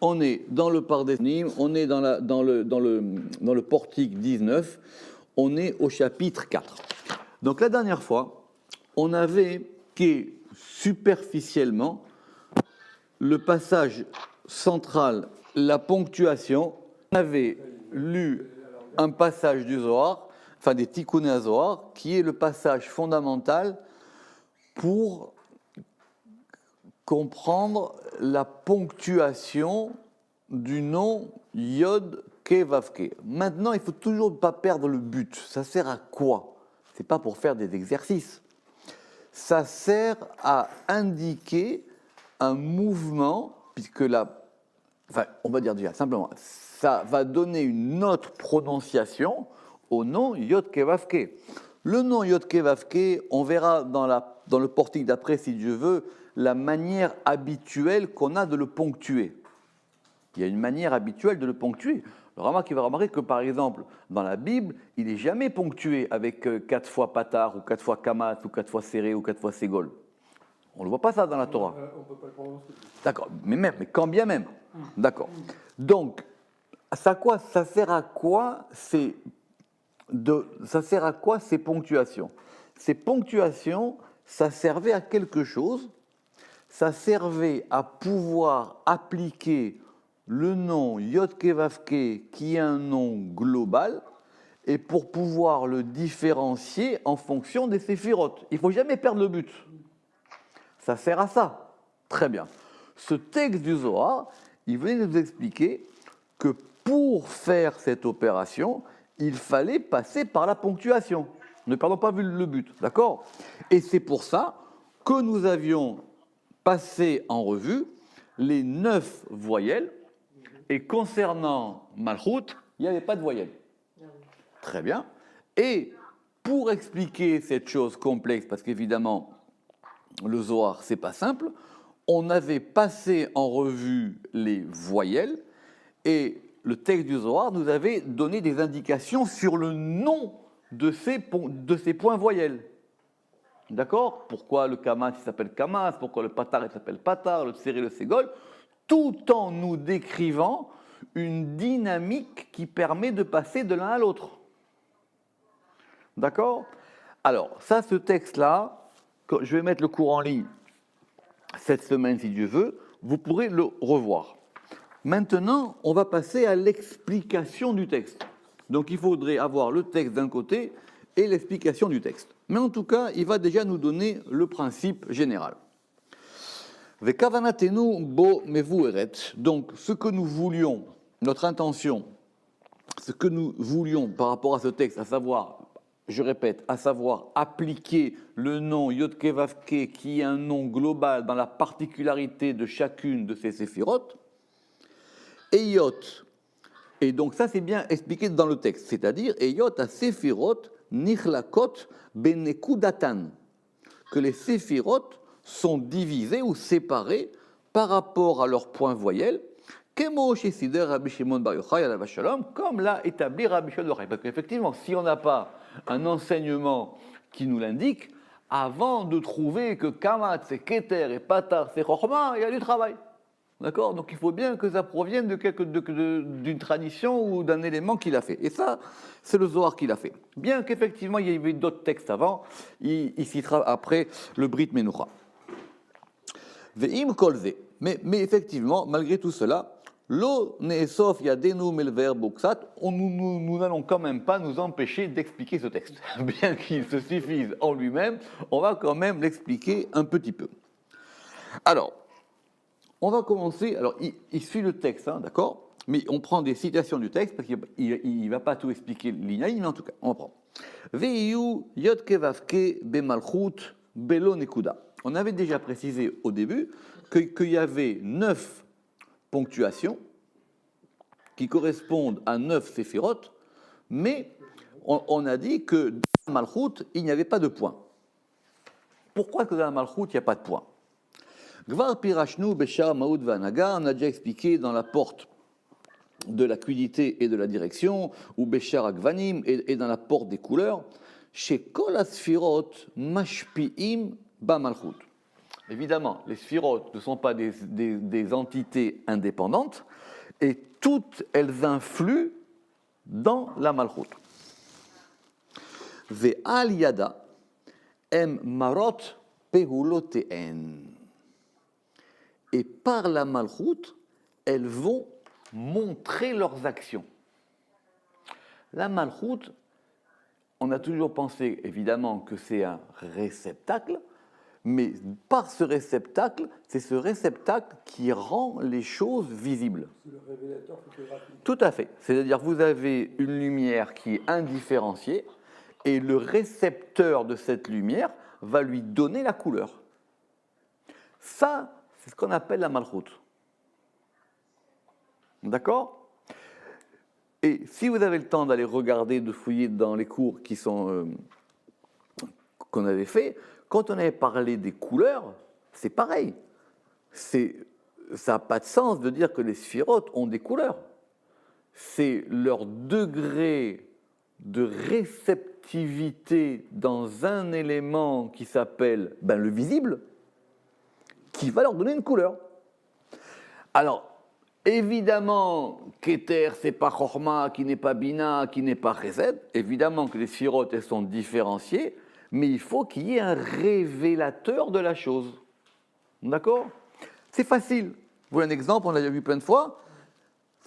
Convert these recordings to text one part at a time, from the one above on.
on est dans le Pardesim, on est dans le portique 19, on est au chapitre 4. Donc la dernière fois, on avait évoqué superficiellement le passage central, la ponctuation. On avait lu un passage du Zohar, enfin des Tikkuné Zohar, qui est le passage fondamental pour comprendre la ponctuation du nom Yod Ke Vav Ke. Maintenant, il ne faut toujours pas perdre le but. Ça sert à quoi? Ce n'est pas pour faire des exercices. Ça sert à indiquer un mouvement, puisque on va dire déjà simplement, ça va donner une autre prononciation au nom Yod Ke Vav Ke. Le nom Yod Ke Vav Ke, on verra dans le portique d'après, si Dieu veut, la manière habituelle qu'on a de le ponctuer. Il y a une manière habituelle de le ponctuer. Le Rama qui va remarquer que, par exemple, dans la Bible, il n'est jamais ponctué avec 4 fois patar, ou 4 fois kamat, ou 4 fois serré, ou 4 fois ségol. On ne voit pas ça dans la Torah. On ne peut pas le prononcer. D'accord, mais quand bien même. D'accord. Donc, ça sert à quoi ces ponctuations? Ces ponctuations, ça servait à quelque chose. Ça servait à pouvoir appliquer le nom Yod Ke Vav Ke, qui est un nom global, et pour pouvoir le différencier en fonction des séphirotes. Il ne faut jamais perdre le but. Ça sert à ça. Très bien. Ce texte du Zohar, il venait nous expliquer que pour faire cette opération, il fallait passer par la ponctuation. Ne perdons pas le but, d'accord? Et c'est pour ça que nous avions passé en revue les 9 voyelles, et concernant Malchut, il n'y avait pas de voyelles. Très bien. Et pour expliquer cette chose complexe, parce qu'évidemment, le Zohar, c'est pas simple, on avait passé en revue les voyelles, et le texte du Zohar nous avait donné des indications sur le nom de ces points voyelles. D'accord? Pourquoi le kamas il s'appelle kamas, pourquoi le patar il s'appelle patar, le serré le ségol, tout en nous décrivant une dynamique qui permet de passer de l'un à l'autre. D'accord? Alors, ça, ce texte-là, je vais mettre le cours en ligne cette semaine, si Dieu veut, vous pourrez le revoir. Maintenant, on va passer à l'explication du texte. Donc, il faudrait avoir le texte d'un côté et l'explication du texte. Mais en tout cas, il va déjà nous donner le principe général. Vekavanatenu bo mevueret. Donc, ce que nous voulions, notre intention, ce que nous voulions par rapport à ce texte, à savoir, je répète, à savoir appliquer le nom Yod Ke Vav Ke, qui est un nom global dans la particularité de chacune de ces séphirotes, Eyot. Et donc ça c'est bien expliqué dans le texte, c'est-à-dire Eyot a séphirot nichlakot benekudatan, que les séphirotes sont divisés ou séparés par rapport à leur point voyelle, comme l'a établi Rabbi Shimon bar Yochai. Parce qu'effectivement, si on n'a pas un enseignement qui nous l'indique, avant de trouver que Kamat c'est Keter et Patar c'est Chochma, il y a du travail. D'accord? Donc il faut bien que ça provienne d'une tradition ou d'un élément qu'il a fait. Et ça, c'est le Zohar qui l'a fait. Bien qu'effectivement, il y avait d'autres textes avant, il citera après le Brit Menucha. Ve'im kolze. Mais effectivement, malgré tout cela, lo ne'esof yadenu melver buksat, nous n'allons quand même pas nous empêcher d'expliquer ce texte. Bien qu'il se suffise en lui-même, on va quand même l'expliquer un petit peu. Alors, on va commencer, alors il suit le texte, hein, d'accord? Mais on prend des citations du texte, parce qu'il ne va pas tout expliquer ligne à ligne, mais en tout cas, on prend. Ve'iyu yod ke vav ke bemalchut belo nekuda. On avait déjà précisé au début qu'il y avait 9 ponctuations qui correspondent à 9 séphirotes, mais on a dit que dans la malchut, il n'y avait pas de point. Pourquoi que dans la malchut, il n'y a pas de point? Gvar pirashnu beshar maoud vanaga, on a déjà expliqué dans la porte de la quidité et de la direction, ou beshar agvanim, et dans la porte des couleurs, chez kol asfirot mashpi'im ba malchut. Évidemment, les sphirotes ne sont pas des entités indépendantes et toutes elles influent dans la malchut. Ve'al yada em marot pehuloteen. Et par la malchut, elles vont montrer leurs actions. La malchut, on a toujours pensé évidemment que c'est un réceptacle, mais par ce réceptacle, c'est ce réceptacle qui rend les choses visibles. C'est le révélateur photographique. Tout à fait. C'est-à-dire que vous avez une lumière qui est indifférenciée et le récepteur de cette lumière va lui donner la couleur. Ça, c'est ce qu'on appelle la malchut. D'accord ? Et si vous avez le temps d'aller regarder, de fouiller dans les cours qu'on avait fait, quand on avait parlé des couleurs, c'est pareil. Ça n'a pas de sens de dire que les sphirotes ont des couleurs. C'est leur degré de réceptivité dans un élément qui s'appelle le visible, qui va leur donner une couleur. Alors, évidemment, Keter, c'est pas Chorma, qui n'est pas Bina, qui n'est pas Chesed. Évidemment que les sphirotes, elles sont différenciées, mais il faut qu'il y ait un révélateur de la chose. D'accord ? C'est facile. Vous voulez un exemple, on l'a déjà vu plein de fois.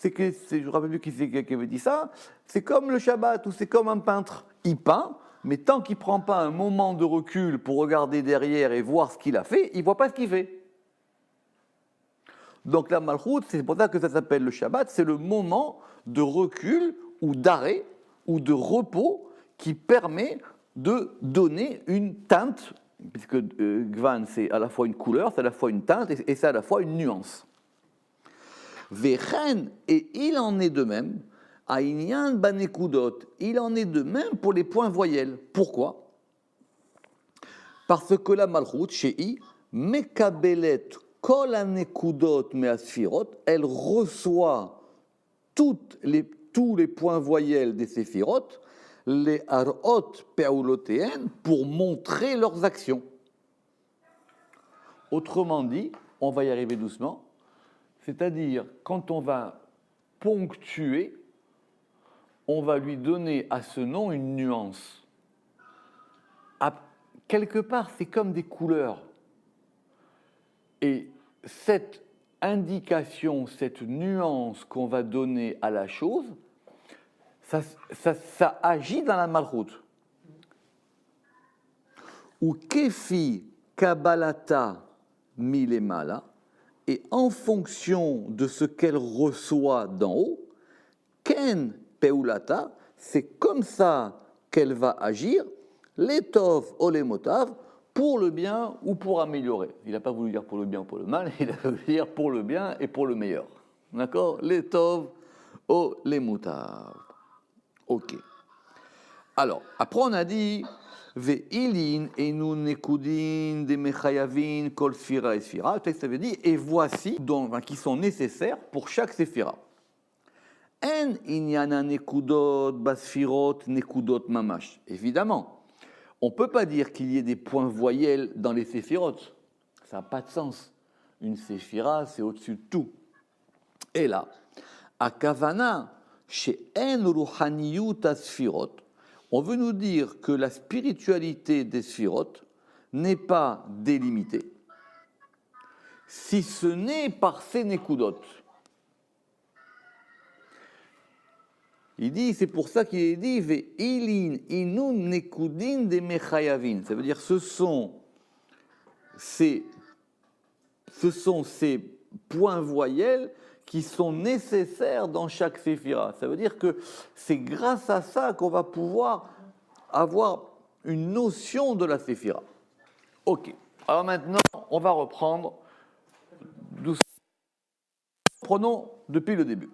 Je ne me rappelle plus qui avait dit ça. C'est comme le Shabbat ou c'est comme un peintre. Il peint, mais tant qu'il ne prend pas un moment de recul pour regarder derrière et voir ce qu'il a fait, il ne voit pas ce qu'il fait. Donc la malchut, c'est pour ça que ça s'appelle le Shabbat, c'est le moment de recul ou d'arrêt ou de repos qui permet de donner une teinte, puisque Gvan c'est à la fois une couleur, c'est à la fois une teinte et c'est à la fois une nuance. Vechen, et il en est de même, Aïnyan banekudot, il en est de même pour les points voyelles. Pourquoi ? Parce que la malchut, shei, mekabelet kol anekudot me'asfirot, elle reçoit tous les points voyelles des séphirot, les arot pe'ulotéen, pour montrer leurs actions. Autrement dit, on va y arriver doucement, c'est-à-dire quand on va ponctuer, on va lui donner à ce nom une nuance. Quelque part, c'est comme des couleurs. Et cette indication, cette nuance qu'on va donner à la chose, ça agit dans la malchut. Ou kefi kabbalata milemala, et en fonction de ce qu'elle reçoit d'en haut, ken peulata, c'est comme ça qu'elle va agir, l'étov ou les motav, pour le bien ou pour améliorer. Il n'a pas voulu dire pour le bien ou pour le mal, il a voulu dire pour le bien et pour le meilleur. D'accord ? L'étov ou les motav. Ok. Alors, après on a dit Ve'ilin enu nekudin de mechayavin kol sphira et sphira. Le texte avait dit et voici donc qui sont nécessaires pour chaque séphira. En inyana nekudot basphirot nekudot mamash. Évidemment, on ne peut pas dire qu'il y ait des points voyelles dans les séphirotes. Ça n'a pas de sens. Une séphira, c'est au-dessus de tout. Et là, à Kavana, chez En Ruhaniyut Asphirot, on veut nous dire que la spiritualité des sphirotes n'est pas délimitée, si ce n'est par ces nekudot. Il dit, c'est pour ça qu'il est dit, Ve'ilin inun nekudin de mechayavin. Ça veut dire, ce sont ces points voyelles qui sont nécessaires dans chaque séphira. Ça veut dire que c'est grâce à ça qu'on va pouvoir avoir une notion de la séphira. Ok. Alors maintenant, on va reprendre doucement. Prenons depuis le début.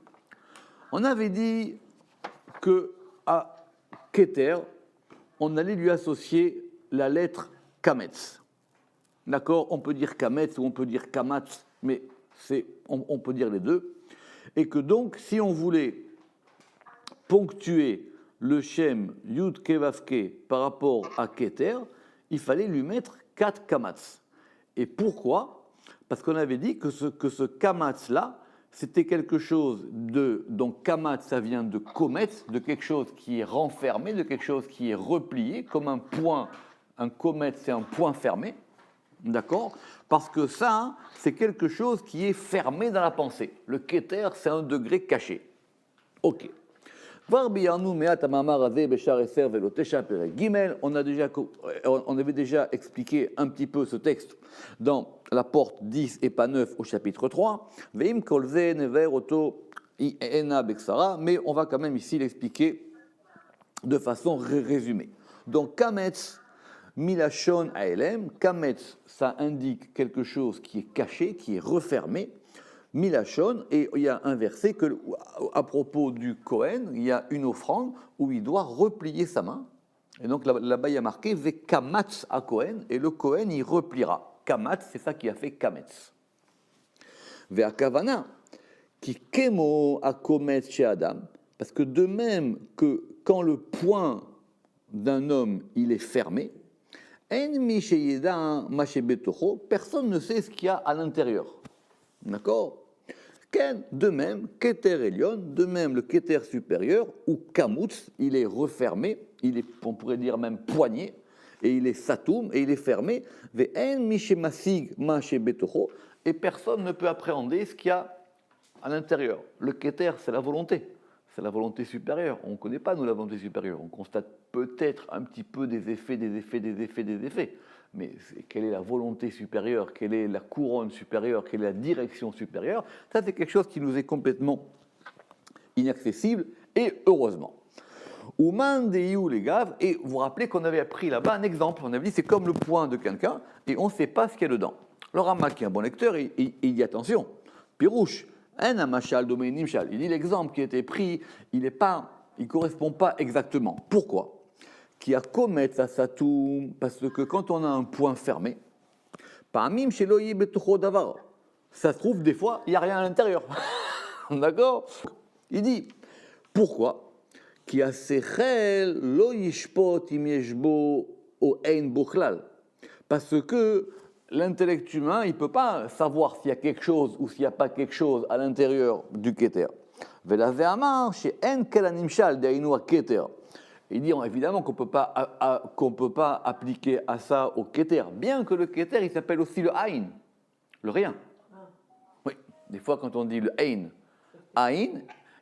On avait dit qu'à Keter, on allait lui associer la lettre Kametz. D'accord ? On peut dire Kametz ou on peut dire Kamatz, mais on peut dire les deux. Et que donc, si on voulait ponctuer le Shem Yud Kevavke par rapport à Keter, il fallait lui mettre 4 Kamatz. Et pourquoi? Parce qu'on avait dit que ce kamatz-là, c'était quelque chose de... Donc kamatz, ça vient de kometz, de quelque chose qui est renfermé, de quelque chose qui est replié, comme un point. Un kometz, c'est un point fermé. D'accord? Parce que ça, c'est quelque chose qui est fermé dans la pensée. Le keter, c'est un degré caché. Ok. On avait déjà expliqué un petit peu ce texte dans la porte 10 et pas 9 au chapitre 3. Mais on va quand même ici l'expliquer de façon résumée. Donc, kametz, milachon aelem, kametz, ça indique quelque chose qui est caché, qui est refermé. Milachon, et il y a un verset que, à propos du Kohen, il y a une offrande où il doit replier sa main. Et donc là-bas, il y a marqué Ve kamatz à Kohen, et le Kohen, il repliera. Kamatz, c'est ça qui a fait kametz. Ve akavana, qui kemo a kometz chez Adam, parce que de même que quand le poing d'un homme, il est fermé, en mi sheyeda ma shebetocho, personne ne sait ce qu'il y a à l'intérieur. D'accord? De même, Keter Elion, de même le Keter supérieur, ou Kamutz, il est refermé, il est, on pourrait dire même poigné, et il est Satoum, et il est fermé, Ve'en Mishemasig Mache Betocho, et personne ne peut appréhender ce qu'il y a à l'intérieur. Le Keter, c'est la volonté supérieure. On ne connaît pas, nous, la volonté supérieure. On constate peut-être un petit peu des effets. Mais quelle est la volonté supérieure, quelle est la couronne supérieure, quelle est la direction supérieure, ça c'est quelque chose qui nous est complètement inaccessible, et heureusement. Ouman deyou les gaves, et vous vous rappelez qu'on avait appris là-bas un exemple, on avait dit c'est comme le poing de quelqu'un, et on ne sait pas ce qu'il y a dedans. Le Rama, qui est un bon lecteur, il dit attention, Pirouche, un amachal domaine nimchal, il dit l'exemple qui a été pris, il ne correspond pas exactement. Pourquoi? Qui a commettre à Satoum, parce que quand on a un point fermé, parmi chez Loï Betocho Davar, ça se trouve des fois, il n'y a rien à l'intérieur. D'accord? Il dit, pourquoi? Qui a Sechel Loïshpot Imieshbo au Ein Bochlal. Parce que l'intellect humain, il ne peut pas savoir s'il y a quelque chose ou s'il n'y a pas quelque chose à l'intérieur du Keter. Vela Ve'amar, chez En Kelanimshal, Deinu a Keter. Il dit évidemment qu'on ne peut pas appliquer à ça au Keter, bien que le Keter, il s'appelle aussi le Aïn, le rien. Oui, des fois quand on dit le Aïn,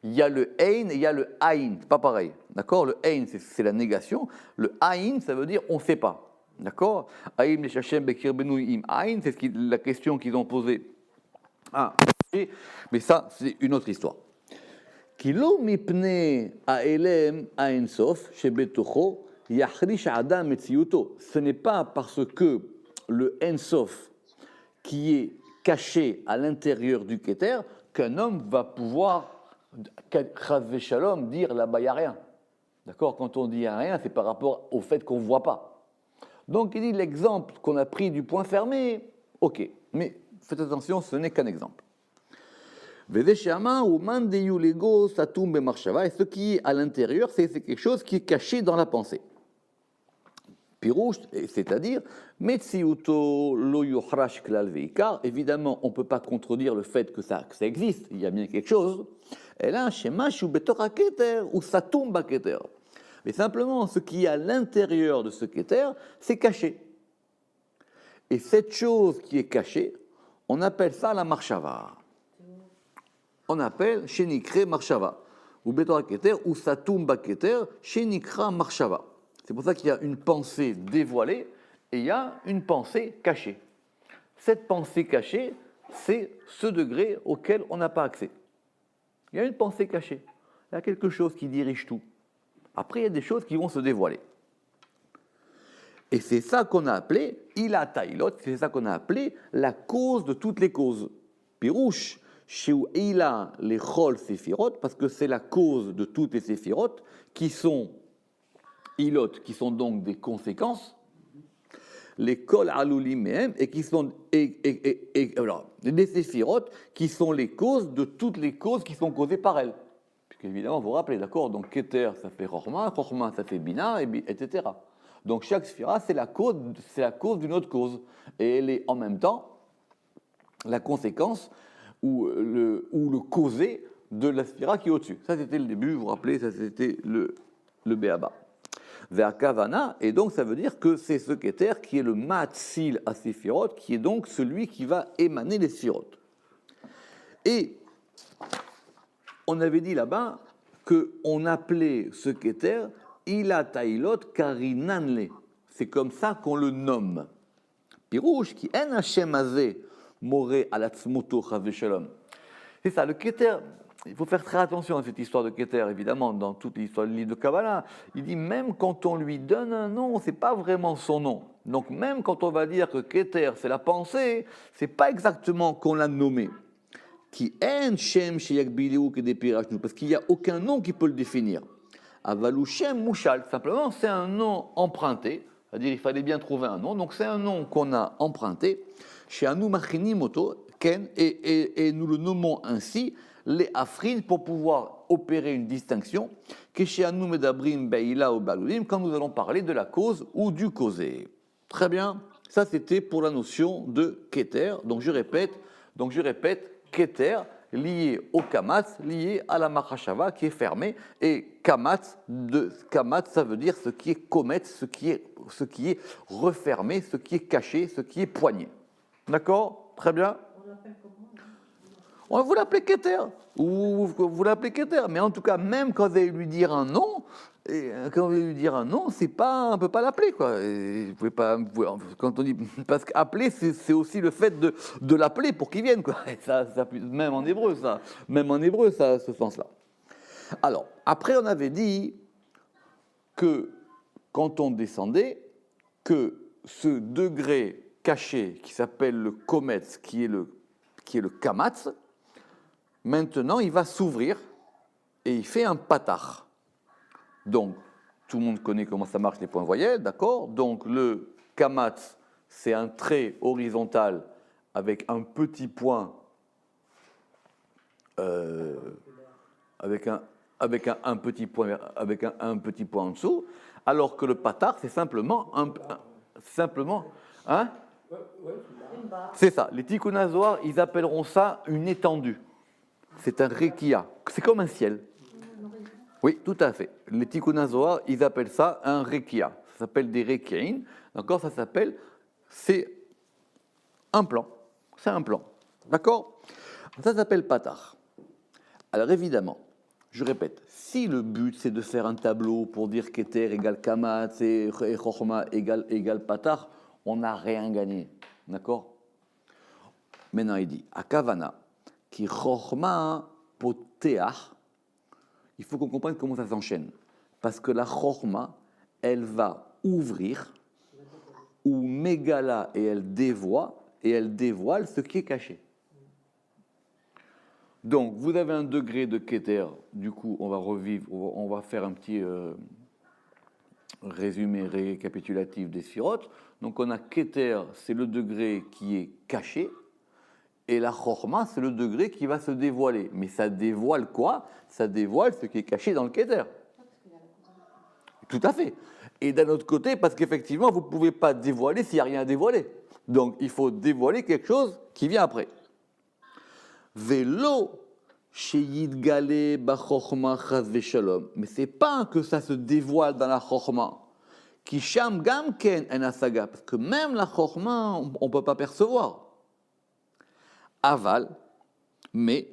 il y a le Aïn et il y a le Aïn, c'est pas pareil. D'accord? Le Aïn, c'est la négation. Le Aïn, ça veut dire on ne sait pas. D'accord? Aïm le Shachem Bekir Benou im Aïn, c'est la question qu'ils ont posée. Ah, mais ça, c'est une autre histoire. Kilo mipne aelem aensof shebetocho yachrish adam etziyuto. Ce n'est pas parce que le ensof qui est caché à l'intérieur du Keter qu'un homme va pouvoir, chas shalom, dire là-bas il n'y a rien. D'accord? Quand on dit il n'y a rien, c'est par rapport au fait qu'on ne voit pas. Donc il dit l'exemple qu'on a pris du point fermé, ok, mais faites attention, ce n'est qu'un exemple. Et ce qui est à l'intérieur, c'est quelque chose qui est caché dans la pensée. Pirouche, c'est-à-dire, évidemment, on ne peut pas contredire le fait que ça existe, il y a bien quelque chose. Mais simplement, ce qui est à l'intérieur de ce keter, c'est caché. Et cette chose qui est cachée, on appelle ça la marshava. On appelle Shenikre Marshava, ou Betora Keter, ou Satum Baketer, Shenikra Marshava. C'est pour ça qu'il y a une pensée dévoilée et il y a une pensée cachée. Cette pensée cachée, c'est ce degré auquel on n'a pas accès. Il y a une pensée cachée, il y a quelque chose qui dirige tout. Après, il y a des choses qui vont se dévoiler. Et c'est ça qu'on a appelé Ila Tailot, c'est ça qu'on a appelé la cause de toutes les causes. Pirouche. Chez Ila les Chol Séphirot, parce que c'est la cause de toutes les Séphirot, qui sont Ilot, qui sont donc des conséquences, les Kol Alulim Mehem, et qui sont alors, les Séphirot, qui sont les causes de toutes les causes qui sont causées par elles. Puisqu'évidemment, vous vous rappelez, d'accord, donc Keter, ça fait Chorma, Chorma, ça fait Bina, etc. Donc chaque sphira, c'est la cause d'une autre cause. Et elle est en même temps la conséquence ou le causé de la sphira qui est au-dessus. Ça, c'était le début, vous vous rappelez, ça, c'était le Béaba. Vers Kavana, et donc ça veut dire que c'est ce Keter qui est le Matsil à Séphirot, qui est donc celui qui va émaner les Séphirot. Et on avait dit là-bas qu'on appelait ce Keter Ila Tailot Karinanle. C'est comme ça qu'on le nomme. Pirouche qui en Hashem Azeh Moré Alatzmoto Chaz Shalom. C'est ça, le Keter. Il faut faire très attention à cette histoire de Keter, évidemment, dans toute l'histoire du livre de Kabbalah. Il dit même quand on lui donne un nom, c'est pas vraiment son nom. Donc même quand on va dire que Keter, c'est la pensée, c'est pas exactement qu'on l'a nommé. Qui en Shem Sheyakbileu que des pirachnu, parce qu'il n'y a aucun nom qui peut le définir. Avalou Shem Mouchal, simplement c'est un nom emprunté, c'est-à-dire il fallait bien trouver un nom, donc c'est un nom qu'on a emprunté. Chez Anu Machinimoto, Ken, et nous le nommons ainsi. Les afrin pour pouvoir opérer une distinction, que chez Anu Medabrim Beila ou Balulim, quand nous allons parler de la cause ou du causé. Très bien, ça c'était pour la notion de Keter. Donc je répète, Keter lié au Kamatz, lié à la Machashava qui est fermée, et Kamatz, ça veut dire ce qui est Kometz, ce qui est refermé, ce qui est caché, ce qui est poigné. D'accord? Très bien. Vous l'appelez Keter, ou vous l'appelez Keter, mais en tout cas, même quand vous allez lui dire un nom, c'est pas, on peut pas l'appeler, quoi. Et vous pouvez pas, quand on dit, parce qu'appeler, c'est aussi le fait de l'appeler pour qu'il vienne, quoi. Et ça, même en hébreu, ça a ce sens-là. Alors, après, on avait dit que quand on descendait, que ce degré caché qui s'appelle le kometz, qui est le kamatz, maintenant, il va s'ouvrir et il fait un patar. Donc, tout le monde connaît comment ça marche les points voyelles, d'accord? Donc, le kamatz, c'est un trait horizontal avec un petit point, avec un petit point en dessous, alors que le patar, c'est simplement c'est ça. Les Tikkun Zohar, ils appelleront ça une étendue. C'est un rekia. C'est comme un ciel. Oui, tout à fait. Les Tikkun Zohar, ils appellent ça un rekia. Ça s'appelle des rekiain. D'accord? C'est un plan. C'est un plan. D'accord? Ça s'appelle patar. Alors évidemment, je répète, si le but c'est de faire un tableau pour dire Keter égale Kamatz et Chochma égale patar, on n'a rien gagné. D'accord? Maintenant, il dit, à Kavana, qui Chochma poteach, il faut qu'on comprenne comment ça s'enchaîne. Parce que la Chochma, elle va ouvrir, ou Megala, et elle dévoile ce qui est caché. Donc, vous avez un degré de Keter, du coup, on va faire un petit résumé récapitulatif des sphirotes. Donc, on a Keter, c'est le degré qui est caché, et la Chochma, c'est le degré qui va se dévoiler. Mais ça dévoile quoi? Ça dévoile ce qui est caché dans le Keter. Tout à fait. Et d'un autre côté, parce qu'effectivement, vous ne pouvez pas dévoiler s'il n'y a rien à dévoiler. Donc, il faut dévoiler quelque chose qui vient après. Velo sheyid gale bachokma chaz veshalom. Mais c'est pas que ça se dévoile dans la chokma. Ki sham gam ken en asaga. Parce que même la chokma, on ne peut pas percevoir. Aval, mais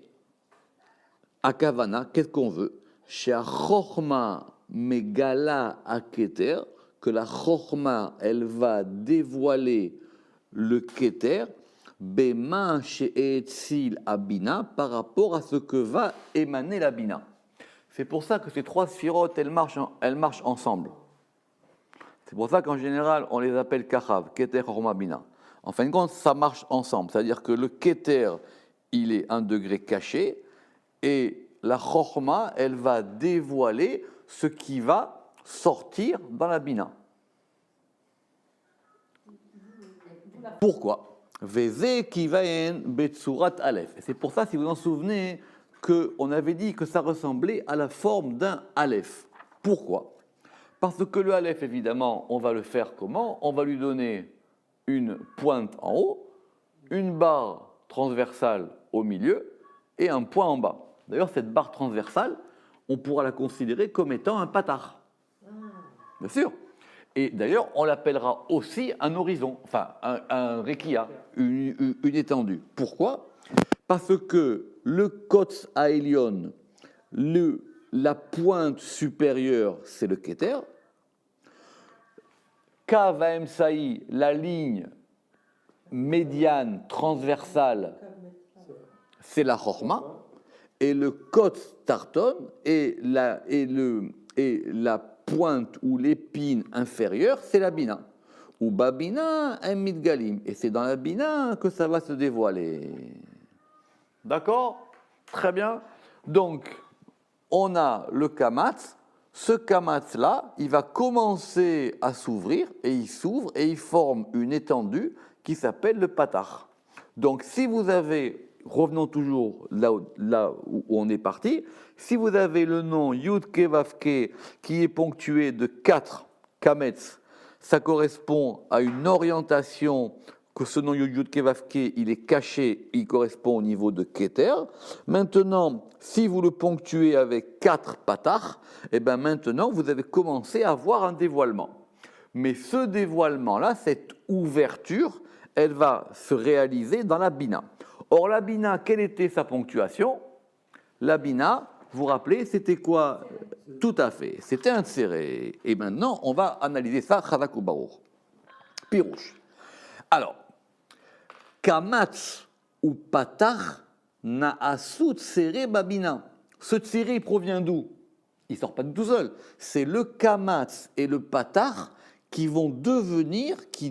à Kavana, qu'est-ce qu'on veut? Chez la chokma megala aketer, que la chokma, elle va dévoiler le keter. Bema she'etzil abina par rapport à ce que va émaner la bina. C'est pour ça que ces trois sphirotes, elles marchent ensemble. C'est pour ça qu'en général, on les appelle kachav, keter, chorma, bina. En fin de compte, ça marche ensemble. C'est-à-dire que le keter, il est un degré caché, et la chorma, elle va dévoiler ce qui va sortir dans la bina. Pourquoi? Veze kivayen betsurat aleph. C'est pour ça, si vous vous en souvenez, qu'on avait dit que ça ressemblait à la forme d'un aleph. Pourquoi? Parce que le Aleph, évidemment, on va le faire comment? On va lui donner une pointe en haut, une barre transversale au milieu et un point en bas. D'ailleurs, cette barre transversale, on pourra la considérer comme étant un patar. Bien sûr. Et d'ailleurs, on l'appellera aussi un horizon, enfin un rekia, une étendue. Pourquoi? Parce que le kotz haelion, la pointe supérieure, c'est le keter. Kav Saï, la ligne médiane transversale, c'est la chorma. Et le kotz tarton et la pointe ou l'épine inférieure, c'est la bina. Ou babina, un midgalim. Et c'est dans la bina que ça va se dévoiler. D'accord? Très bien. Donc, on a le kamatz. Ce kamatz-là, il va commencer à s'ouvrir, et il s'ouvre, et il forme une étendue qui s'appelle le patar. Donc, si vous avez, revenons toujours là où on est parti, si vous avez le nom Yud-Ke Vav-Ke qui est ponctué de 4 kametz, ça correspond à une orientation que ce nom Yud-Ke Vav-Ke, il est caché, il correspond au niveau de Keter. Maintenant, si vous le ponctuez avec 4 patars, et bien maintenant, vous avez commencé à avoir un dévoilement. Mais ce dévoilement-là, cette ouverture, elle va se réaliser dans la bina. Or, la bina, quelle était sa ponctuation? La bina, vous vous rappelez, c'était quoi? Tout à fait, c'était un tséré. Et maintenant, on va analyser ça, Chazak ou Baruch. Pirouche. Alors, kamatz ou patar na'asu tséré babina. Ce tséré provient d'où? Il ne sort pas de tout seul. C'est le kamatz et le patar qui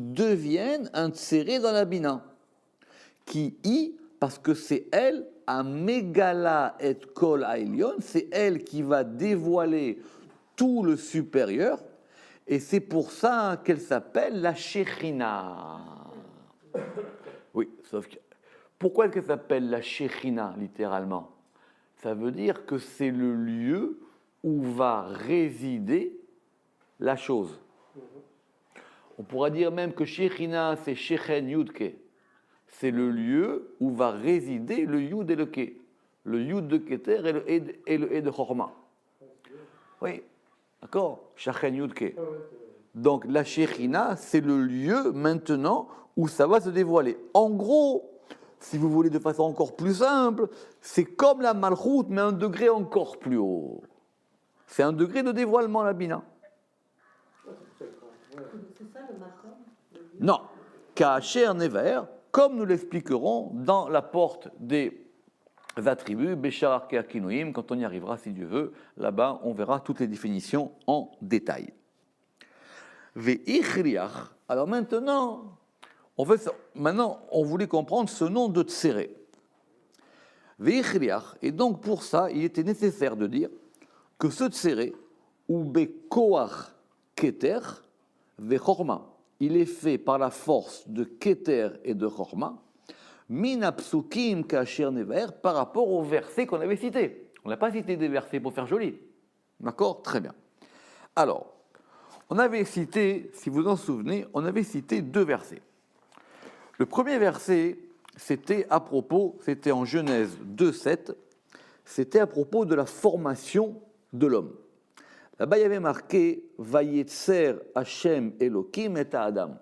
deviennent un tséré dans la bina. Parce que c'est elle, a megala et kol haelion, c'est elle qui va dévoiler tout le supérieur, et c'est pour ça qu'elle s'appelle la Shechina. Oui, sauf que pourquoi est-ce qu'elle s'appelle la Shechina, littéralement? Ça veut dire que c'est le lieu où va résider la chose. On pourra dire même que Shechina, c'est Shechen Yudke. C'est le lieu où va résider le Yud et le Ke. Le Yud de Keter et le E de Chorma. Oui, d'accord? Shechen Yudke. Donc la Shechina, c'est le lieu maintenant où ça va se dévoiler. En gros, si vous voulez de façon encore plus simple, c'est comme la Malchut, mais un degré encore plus haut. C'est un degré de dévoilement, la Bina. C'est ça le makom? Non. Kacher Never, comme nous l'expliquerons dans la porte des attributs, Béchar Arker Kinouim, quand on y arrivera, si Dieu veut, là-bas, on verra toutes les définitions en détail. Ve'ichriach. Alors maintenant, on voulait comprendre ce nom de Tséré. Ve'ichriach. Et donc pour ça, il était nécessaire de dire que ce Tséré, ou Bekoach Keter, Vechorma, il est fait par la force de Keter et de Chorma, Min Psukim Kasher Never, par rapport aux versets qu'on avait cités. On n'a pas cité des versets pour faire joli. D'accord? Très bien. Alors, on avait cité, si vous en souvenez, on avait cité 2 versets. Le premier verset, c'était en Genèse 2,7, c'était à propos de la formation de l'homme. Là-bas, il y avait marqué Vayetzer Hashem Elohim et Adam.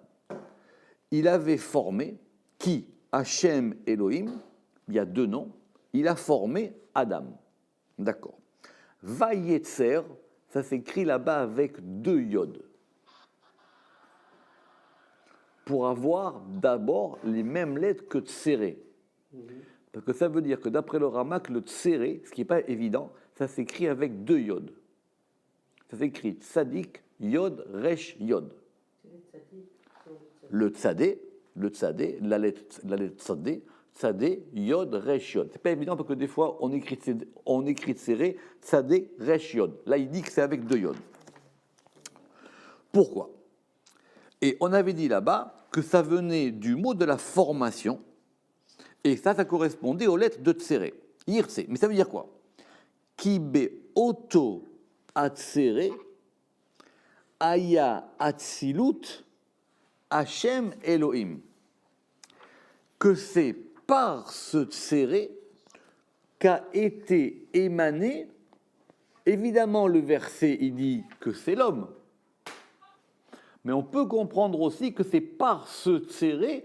Il avait formé qui? Hashem Elohim, il y a 2 noms, il a formé Adam. D'accord. Vayetzer, ça s'écrit là-bas avec 2 yods. Pour avoir d'abord les mêmes lettres que tséré. Parce que ça veut dire que d'après le Ramak, le tséré, ce qui n'est pas évident, ça s'écrit avec 2 yods. Ça s'écrit tzadik, yod, resh, yod. Le tzadé, la lettre tzadé, tzadé, yod, resh, yod. C'est pas évident parce que des fois on écrit tséré, tzadé, resh, yod. Là il dit que c'est avec 2 yods. Pourquoi? Et on avait dit là-bas que ça venait du mot de la formation, et ça correspondait aux lettres de tséré. Yirtse. Mais ça veut dire quoi? Ki be auto atsere Aya Atzilut Hashem Elohim. Que c'est par ce tséré qu'a été émané, évidemment le verset il dit que c'est l'homme, mais on peut comprendre aussi que c'est par ce tséré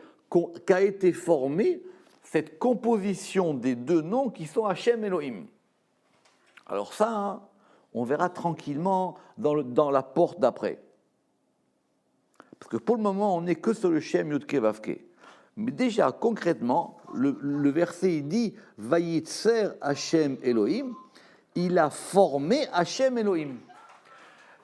qu'a été formée cette composition des deux noms qui sont Hashem Elohim. Alors ça, hein, on verra tranquillement dans la porte d'après. Parce que pour le moment, on n'est que sur le Shem Yudke Vavke. Mais déjà, concrètement, le verset il dit « Vayitzer Hashem Elohim », il a formé Hashem Elohim.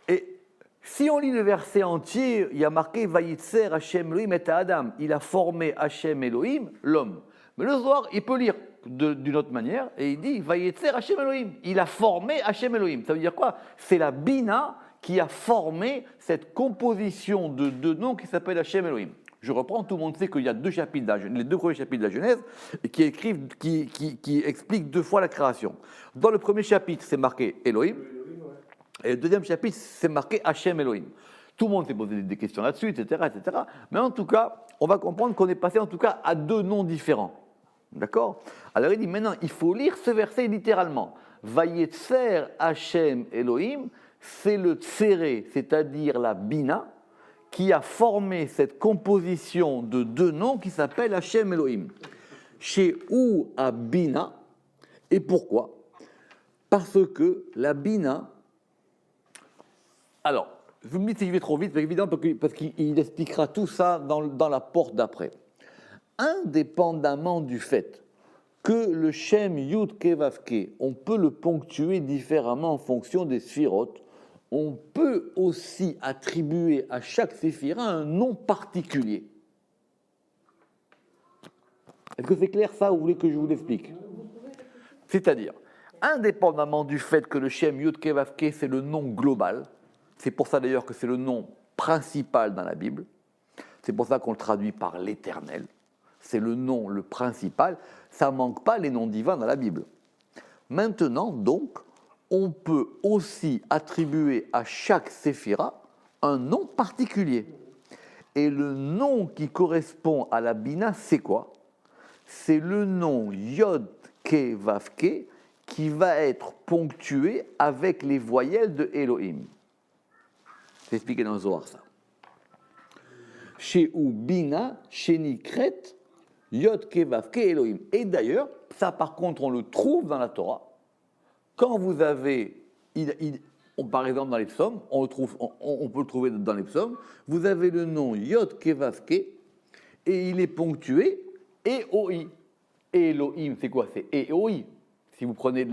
Et si on lit le verset entier, il y a marqué « Vayitzer Hashem Elohim et Adam », il a formé Hashem Elohim, l'homme. Mais le soir, il peut lire d'une autre manière, et il dit « Vayitzer Hashem Elohim », il a formé Hashem Elohim. Ça veut dire quoi? C'est la Bina qui a formé cette composition de deux noms qui s'appelle Hashem Elohim. Je reprends, tout le monde sait qu'il y a deux chapitres, les deux premiers chapitres de la Genèse, qui expliquent deux fois la création. Dans le premier chapitre, c'est marqué Elohim, et le deuxième chapitre, c'est marqué Hashem Elohim. Tout le monde s'est posé des questions là-dessus, etc., etc. Mais en tout cas, on va comprendre qu'on est passé en tout cas à deux noms différents. D'accord? Alors il dit maintenant, il faut lire ce verset littéralement. Vayetzer Hashem Elohim, c'est le tséré, c'est-à-dire la bina, qui a formé cette composition de deux noms qui s'appelle Hashem Elohim. Chez où à Bina, et pourquoi? Parce que la Bina. Alors, vous me dites si je vais trop vite, évidemment, parce qu'il expliquera tout ça dans la porte d'après. Indépendamment du fait que le Shem Yud Kevavke, on peut le ponctuer différemment en fonction des sphirotes, on peut aussi attribuer à chaque séphira un nom particulier. Est-ce que c'est clair ça, ou vous voulez que je vous l'explique? C'est-à-dire, indépendamment du fait que le Shem Yud Kevavke, c'est le nom global, c'est pour ça d'ailleurs que c'est le nom principal dans la Bible, c'est pour ça qu'on le traduit par l'Éternel, c'est le nom le principal, ça ne manque pas les noms divins dans la Bible. Maintenant, donc, on peut aussi attribuer à chaque séphira un nom particulier. Et le nom qui correspond à la Bina, c'est quoi? C'est le nom Yod Ke Vav Ke qui va être ponctué avec les voyelles de Elohim. C'est expliqué dans le Zohar, ça. Chez ou Bina, chez Nikret, Yod Ke Vav Ke Elohim. Et d'ailleurs, ça par contre, on le trouve dans la Torah. Quand vous avez, par exemple dans les psaumes, on peut le trouver dans les psaumes, vous avez le nom Yod Kevavke et il est ponctué E-O-I. Elohim, c'est quoi? C'est E-O-I. Si vous prenez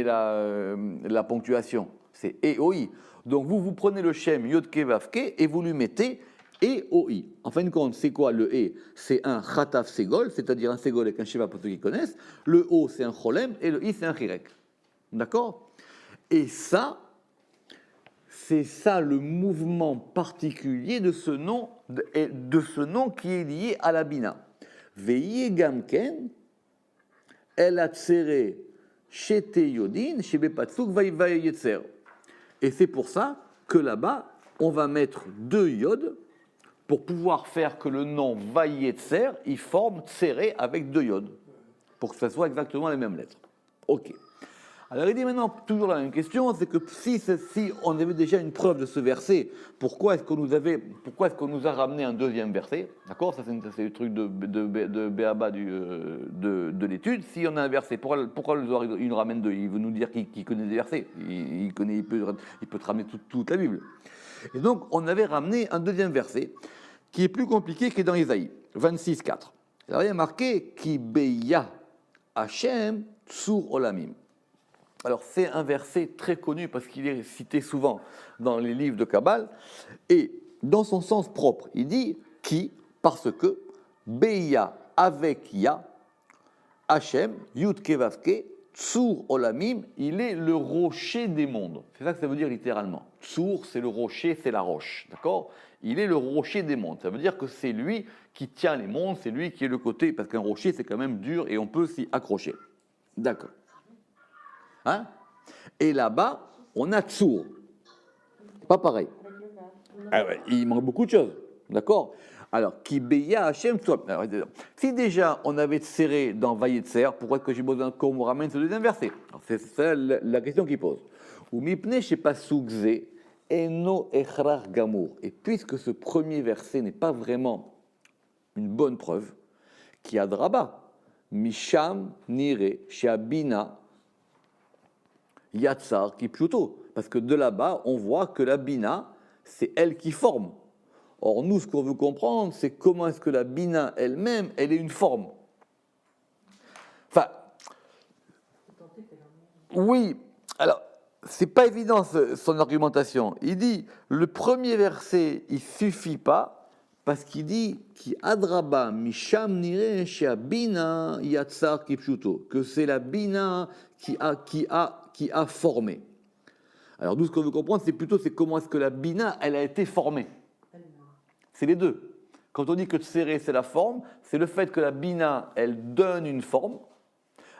la ponctuation, c'est E-O-I. Donc vous prenez le Shem Yod Kevavke et vous lui mettez E-O-I. En fin de compte, c'est quoi le E? C'est un Chataf Segol, c'est-à-dire un Segol avec un Sheva pour ceux qui connaissent. Le O, c'est un Cholem et le I, c'est un Chirek. D'accord? Et ça, c'est ça le mouvement particulier de ce nom, qui est lié à la Bina. Veillez Gamken, El Atzere, Shete Yodin, Shebepatsuk Vayetzer. Et c'est pour ça que là-bas, on va mettre deux yods pour pouvoir faire que le nom Vayetzer, il forme Tsere avec deux yods, pour que ça soit exactement les mêmes lettres. Ok. Alors il dit maintenant toujours la même question, c'est que si on avait déjà une preuve de ce verset, pourquoi est-ce qu'on nous a ramené un deuxième verset? D'accord, ça c'est le truc de Béaba de l'étude. Si on a un verset, pourquoi il nous ramène deux? Il veut nous dire qu'il connaît des versets, il peut te ramener toute la Bible. Et donc on avait ramené un deuxième verset qui est plus compliqué, qui est dans Isaïe 26,4. Alors il y a marqué Ki beya Hashem tsur olamim. Alors c'est un verset très connu parce qu'il est cité souvent dans les livres de Kabbale, et dans son sens propre, il dit qui, parce que Beya avec Ya, Hachem, Yud Kevavke, Tsur Olamim, il est le rocher des mondes. C'est ça que ça veut dire littéralement. Tsur, c'est le rocher, c'est la roche, d'accord? Il est le rocher des mondes. Ça veut dire que c'est lui qui tient les mondes, c'est lui qui est le côté, parce qu'un rocher c'est quand même dur et on peut s'y accrocher. D'accord. Hein? Et là-bas, on a Tsur. Pas pareil. Ah ouais, il manque beaucoup de choses, d'accord? Alors, qui beya Hachem soit. Si déjà on avait serré dans Vayetzer, pourquoi est-ce que j'ai besoin qu'on me ramène ce deuxième verset? C'est ça la question qu'il pose. Ou mipne chez pasukze eno echrach gamour. Et puisque ce premier verset n'est pas vraiment une bonne preuve, qui a draba, misham nire chez abina yatsar qui plutôt, parce que de là-bas on voit que la bina c'est elle qui forme. Or, nous, ce qu'on veut comprendre, c'est comment est-ce que la bina elle-même, elle est une forme. Enfin, oui, alors, c'est pas évident son argumentation. Il dit, le premier verset, il suffit pas, parce qu'il dit, qui adraba misham nire chez bina yatsar kipshuto, que c'est la bina qui a formé. Alors, nous, ce qu'on veut comprendre, c'est comment est-ce que la bina, elle a été formée. C'est les deux. Quand on dit que tséré, c'est la forme, c'est le fait que la bina, elle donne une forme,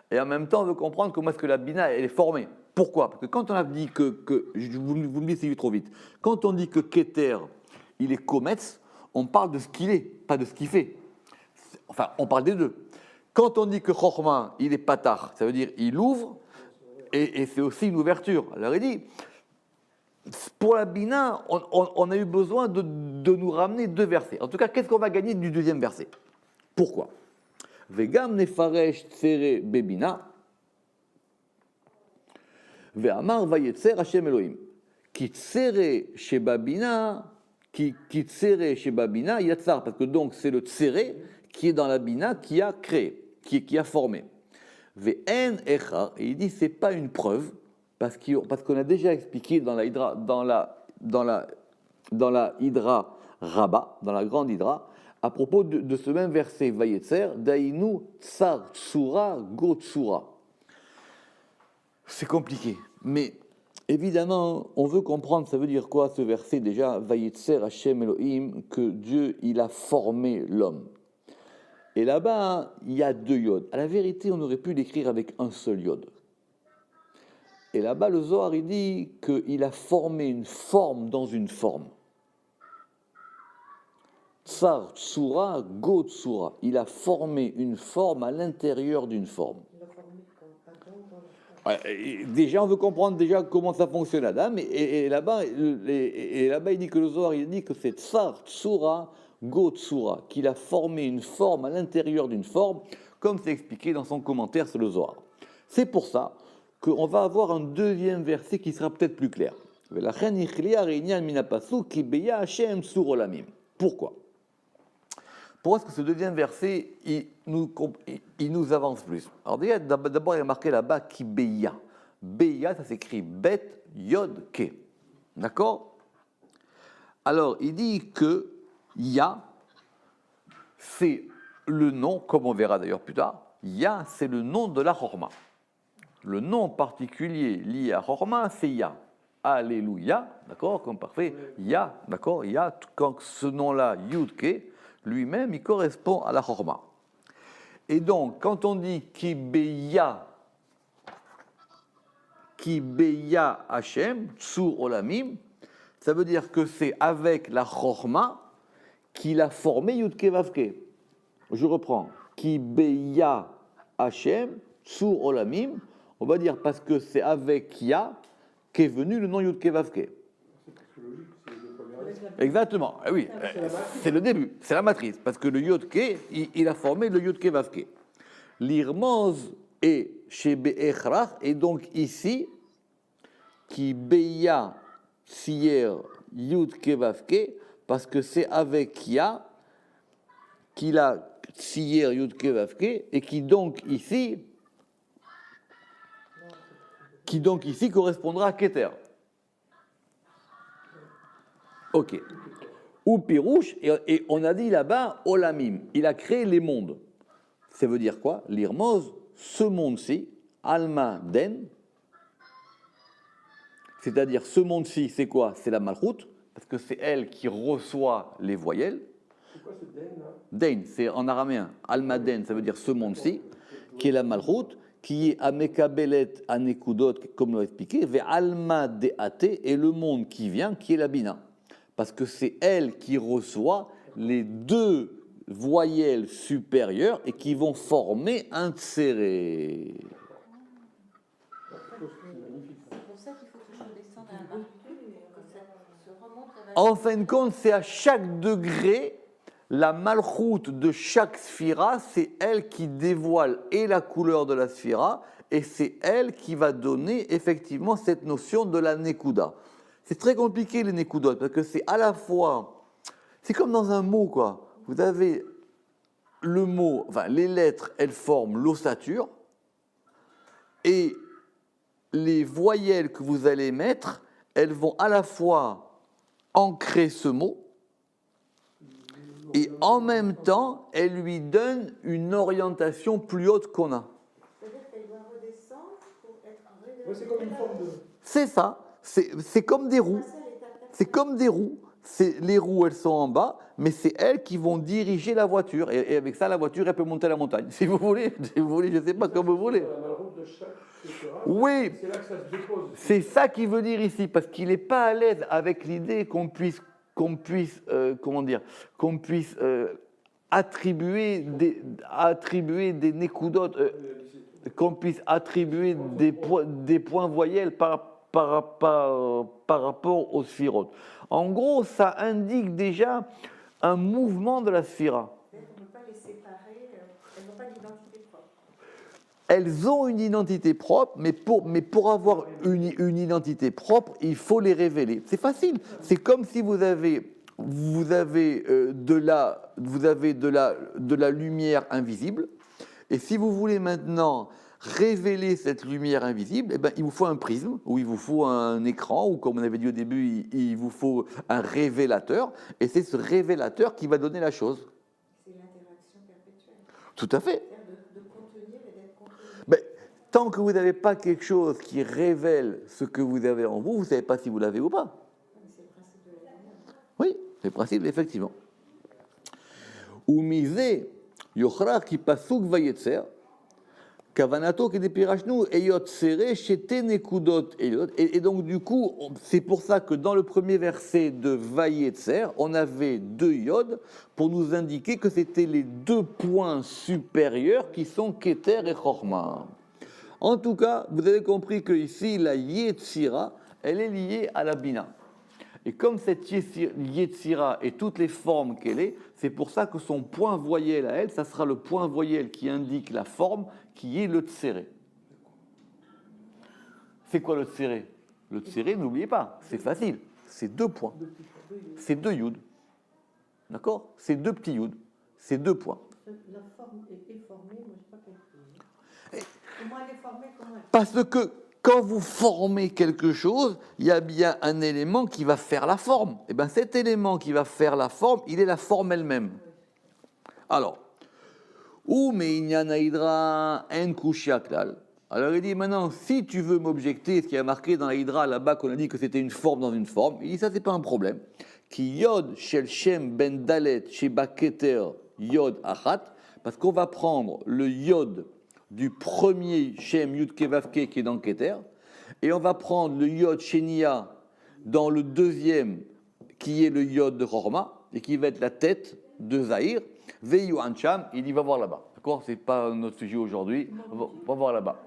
et en même temps, on veut comprendre comment est-ce que la bina, elle est formée. Pourquoi? Parce que quand on a dit vous me dites c'est trop vite, quand on dit que Keter, il est kometz, on parle de ce qu'il est, pas de ce qu'il fait. Enfin, on parle des deux. Quand on dit que Chorma, il est patar, ça veut dire il ouvre, et c'est aussi une ouverture. Alors il dit, pour la Bina, on a eu besoin de nous ramener deux versets. En tout cas, qu'est-ce qu'on va gagner du deuxième verset? Pourquoi? Vegam nefaresh tsere bebina, ve'amar vayetzer Hashem Elohim. Ki tsere shebabina, ki tsere shebabina yatzar. Parce que donc c'est le tsere qui est dans la Bina qui a créé, qui a formé. Ve'en echar, et il dit c'est pas une preuve. Parce qu'on a déjà expliqué dans la Hydra Rabbah, dans la grande Hydra, à propos de ce même verset Vayetzer, Dainu Tsar Tsura Go Tsura. C'est compliqué, mais évidemment, on veut comprendre, ça veut dire quoi ce verset déjà, Vayetzer Hashem Elohim, que Dieu, il a formé l'homme. Et là-bas, il y a deux yods. À la vérité, on aurait pu l'écrire avec un seul yod. Et là-bas, le Zohar, il dit qu'il a formé une forme dans une forme. Tsar, tsura, go, tsura. Il a formé une forme à l'intérieur d'une forme. Déjà, on veut comprendre déjà comment ça fonctionne, Adam. Et là-bas, il dit que le Zohar, il dit que c'est tsar, tsura, go, tsura, qu'il a formé une forme à l'intérieur d'une forme, comme c'est expliqué dans son commentaire sur le Zohar. C'est pour ça qu'on va avoir un deuxième verset qui sera peut-être plus clair. Pourquoi? Pourquoi est-ce que ce deuxième verset, il nous avance plus? Alors d'abord, il y a marqué là-bas qui beya. Beya, ça s'écrit bet yod ke. D'accord? Alors, il dit que ya, c'est le nom, comme on verra d'ailleurs plus tard, ya, c'est le nom de la chorma. Le nom particulier lié à Chorma, c'est Ya. Alléluia, d'accord, comme parfait. Ya, d'accord, Ya, quand ce nom-là, Yudke, lui-même, il correspond à la Chorma. Et donc, quand on dit Kibeya Hashem, Tsur Olamim, ça veut dire que c'est avec la Chorma qu'il a formé Yudke Vavke. Je reprends. Kibeya Hashem, Tsur Olamim, on va dire parce que c'est avec Ya qu'est venu le nom Yudke Vavke. Exactement, oui, c'est le début, c'est la matrice, parce que le Yudke, il a formé le Yudke Vavke. L'Irmoz est chez Be'echrach, et donc ici, qui Beya Tsier Yudke Vavke, parce que c'est avec Ya qu'il a Tsier Yudke Vavke, et qui donc ici correspondra à Keter. Ok. Ou Pirouche, et on a dit là-bas, Olamim, il a créé les mondes. Ça veut dire quoi? L'Irmoz, ce monde-ci, Alma Den, c'est-à-dire ce monde-ci, c'est quoi? C'est la Malchut, parce que c'est elle qui reçoit les voyelles. C'est quoi ce Den là? Den, c'est en araméen. Alma Den, ça veut dire ce monde-ci, qui est la Malchut, qui est Amekabelet Anekudot, comme l'a expliqué, ve Alma Deate, et le monde qui vient, qui est la Bina. parce que c'est elle qui reçoit les deux voyelles supérieures et qui vont former un tséré. C'est pour ça qu'il faut toujours descendre à un amplitude, que ça se remonte à la... En fin de compte, c'est à chaque degré, la malchoute de chaque sphira, c'est elle qui dévoile et la couleur de la sphira, et c'est elle qui va donner effectivement cette notion de la nekuda. C'est très compliqué les nekudot, parce que c'est à la fois, c'est comme dans un mot, quoi. Vous avez le mot, enfin les lettres, elles forment l'ossature, et les voyelles que vous allez mettre, elles vont à la fois ancrer ce mot, et en même temps, elles lui donnent une orientation plus haute qu'on a. C'est-à-dire qu'elle doit redescendre pour être révélée. Oui, c'est comme une forme de... C'est ça, c'est comme des roues. C'est comme des roues. Les roues, elles sont en bas, mais c'est elles qui vont diriger la voiture. Et avec ça, la voiture, elle peut monter la montagne. Si vous voulez, je ne sais pas comme vous voulez. La malroute de chaque sphira, Oui, c'est là que ça se dépose. c'est ça qu'il veut dire ici, parce qu'il n'est pas à l'aise avec l'idée qu'on puisse attribuer des nécoudotes, qu'on puisse attribuer des points voyelles par rapport aux sphirotes. En gros, ça indique déjà un mouvement de la sphira. On ne peut pas les séparer, elles n'ont pas d'identité propre. Elles ont une identité propre, mais pour avoir une identité propre, il faut les révéler. C'est facile. C'est comme si vous avez de la lumière invisible, et si vous voulez maintenant révéler cette lumière invisible, eh ben, il vous faut un prisme, ou il vous faut un écran, ou comme on avait dit au début, il vous faut un révélateur, et c'est ce révélateur qui va donner la chose. C'est l'interaction perpétuelle. Tout à fait. C'est-à-dire de contenir et d'être contenu. Mais tant que vous n'avez pas quelque chose qui révèle ce que vous avez en vous, vous ne savez pas si vous l'avez ou pas. C'est le principe de la lumière. Oui, c'est le principe, effectivement. Umize, yochra ki pasuk vayetzer, kavanato ki depirachnu eyot sere shete nekudot eyot. Et donc, du coup, c'est pour ça que dans le premier verset de Vayetzer, on avait deux yods pour nous indiquer que c'était les deux points supérieurs qui sont Keter et Chorma. En tout cas, vous avez compris que ici, la Yetzira, elle est liée à la Bina. Et comme cette Yetzira et toutes les formes qu'elle est, c'est pour ça que son point voyelle à elle, ça sera le point voyelle qui indique la forme, qui est le tséré. C'est quoi le tséré? Le tséré, n'oubliez pas, c'est facile, c'est deux points. C'est deux yud. D'accord? C'est deux petits yud. C'est deux points. La forme est formée, moi je n'ai pas compris. Comment elle est formée, comment elle... Parce que quand vous formez quelque chose, il y a bien un élément qui va faire la forme. Et bien cet élément qui va faire la forme, il est la forme elle-même. Alors, ou meinyana hydra en kushia klal. Alors il dit maintenant, si tu veux m'objecter ce qui a marqué dans la hydra là-bas qu'on a dit que c'était une forme dans une forme, il dit ça c'est pas un problème. Ki yod shel shem ben dalet sheba keter yod achat, parce qu'on va prendre le yod du premier Shem Yud Kevavke qui est dans Keter, et on va prendre le Yod Shenia dans le deuxième qui est le Yod de Chorma, et qui va être la tête de Zahir, Veyu Ancham, il y va voir là-bas. D'accord? C'est pas notre sujet aujourd'hui, on va voir là-bas.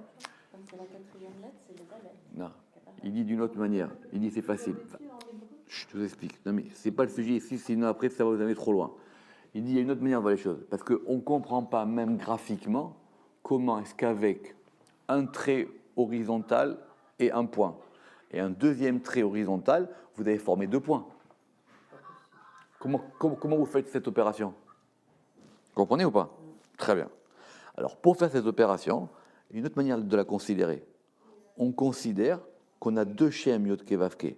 Comme c'est la quatrième lettre, c'est le balai. Non, il dit d'une autre manière, il dit c'est facile. Enfin, je te vous explique, non mais c'est pas le sujet ici, sinon après ça va vous aller trop loin. Il dit il y a une autre manière de voir les choses, parce qu'on ne comprend pas même graphiquement comment est-ce qu'avec un trait horizontal et un point, et un deuxième trait horizontal, vous avez formé deux points. Comment vous faites cette opération? Vous comprenez ou pas? Très bien. Alors, pour faire cette opération, une autre manière de la considérer. On considère qu'on a deux Shem Yod Kevavke.